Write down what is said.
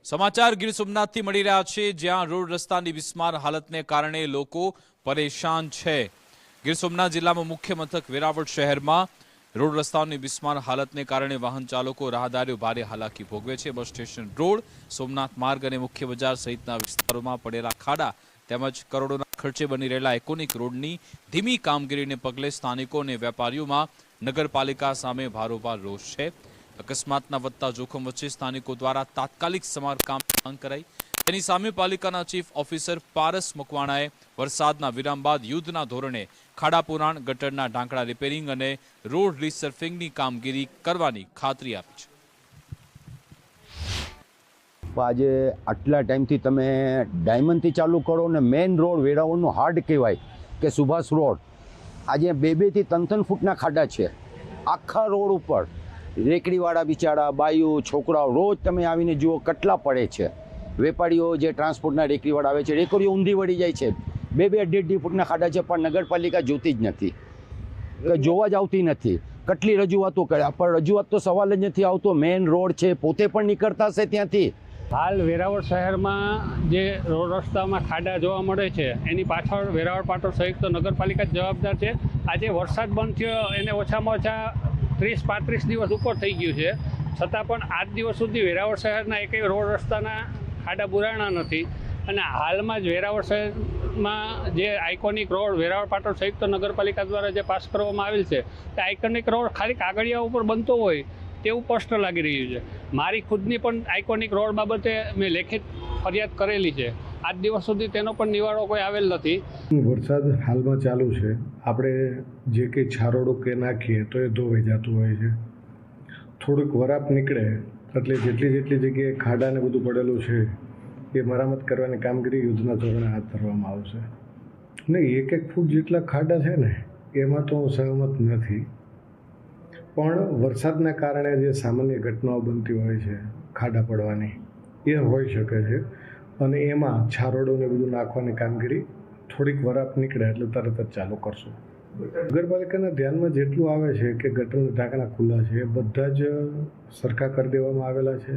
સમાચાર ગીર સોમનાથથી મળી રહ્યા છે, જ્યાં રોડ રસ્તાની બિસ્માર હાલતને કારણે લોકો પરેશાન છે। ગીર સોમનાથ જિલ્લામાં મુખ્ય મથક વેરાવળ શહેરમાં રોડ રસ્તાઓની બિસ્માર હાલતને કારણે વાહન ચાલકો રાહદારીઓ ભારે હાલાકી ભોગવે છે। બસ સ્ટેશન રોડ, સોમનાથ માર્ગ અને મુખ્ય બજાર સહિતના વિસ્તારોમાં પડેલા ખાડા તેમજ કરોડોના ખર્ચે બની રહેલા આઇકોનિક રોડની ધીમી કામગીરીને પગલે સ્થાનિકો અને વેપારીઓમાં નગરપાલિકા સામે ભારોભાર રોષ છે। અકસ્માતના વધતા જોખમ વચ્ચે સ્થાનિકો દ્વારા તાત્કાલિક સમારકામની માંગ કરાઈ। તેની સામે પાલિકાના ચીફ ઓફિસર પારસ મકવાણાએ વરસાદના વિરામ બાદ યુદ્ધના ધોરણે ખાડા પુરાણ, ગટરના ઢાંકણા રિપેરિંગ અને રોડ રીસર્ફિંગની કામગીરી કરવાની ખાતરી આપી છે। આજે આટલા ટાઈમથી તમે ડાયમંડથી ચાલુ કરો ને મેઇન રોડ વેરાવળનો હાર્ડ કહેવાય કે સુભાષ રોડ, આજે બે થી ત્રણ ફૂટના ખાડા છે આખા રોડ ઉપર। રેકડીવાળા બિચારા બાઈઓ છોકરાઓ રોજ તમે આવીને જુઓ કેટલા પડે છે। વેપારીઓ જે ટ્રાન્સપોર્ટના રેકડીવાળા આવે છે, રેકડીઓ ઊંધી વળી જાય છે। બે અઢી ફૂટના ખાડા છે, પણ નગરપાલિકા જોતી જ નથી, જોવા જ આવતી નથી। કેટલી રજૂઆતો કર્યા, પણ રજૂઆત તો સવાલ જ નથી આવતો। મેઇન રોડ છે, પોતે પણ નીકળતા હશે ત્યાંથી। હાલ વેરાવળ શહેરમાં જે રોડ રસ્તામાં ખાડા જોવા મળે છે, એની પાછળ વેરાવળ પાટણ સંયુક્ત નગરપાલિકા જ જવાબદાર છે। આજે વરસાદ બંધ થયો એને ઓછામાં ઓછા 30-35 દિવસ ઉપર થઈ ગયું છે, છતાં પણ આજ દિવસ સુધી વેરાવળ શહેરના એકેય રોડ રસ્તાના ખાડા પુરાણા નથી। અને હાલમાં જ વેરાવળ શહેરમાં જે આઇકોનિક રોડ વેરાવળ પાટણ સંયુક્ત નગરપાલિકા દ્વારા જે પાસ કરવામાં આવેલ છે, તે આઇકોનિક રોડ ખાલી કાગળિયા ઉપર બનતો હોય તેવું સ્પષ્ટ લાગી રહ્યું છે। મારી ખુદની પણ આઇકોનિક રોડ બાબતે મેં લેખિત ફરિયાદ કરેલી છે, આજ દિવસ સુધી તેનો પણ નિવારો કોઈ આવેલ નથી। વરસાદ હાલમાં ચાલુ છે, આપણે જે કંઈ છારોડો કે નાખીએ તો એ ધોવાઈ જતું હોય છે। થોડુંક વરાપ નીકળે એટલે જેટલી જગ્યાએ ખાડાને બધું પડેલું છે એ મરામત કરવાની કામગીરી યુદ્ધના ધોરણે હાથ ધરવામાં આવશે। ને 1 ફૂટ જેટલા ખાડા છે ને એમાં તો હું સહમત નથી, પણ વરસાદના કારણે જે સામાન્ય ઘટનાઓ બનતી હોય છે ખાડા પડવાની, એ હોઈ શકે છે। અને એમાં છારોડોને બધું નાખવાની કામગીરી થોડીક વરાપ નીકળે એટલે તરત જ ચાલુ કરશું। નગરપાલિકાના ધ્યાનમાં જેટલું આવે છે કે ગટરના ઢાંકણા ખુલ્લા છે એ બધા જ સરખા કરી દેવામાં આવેલા છે।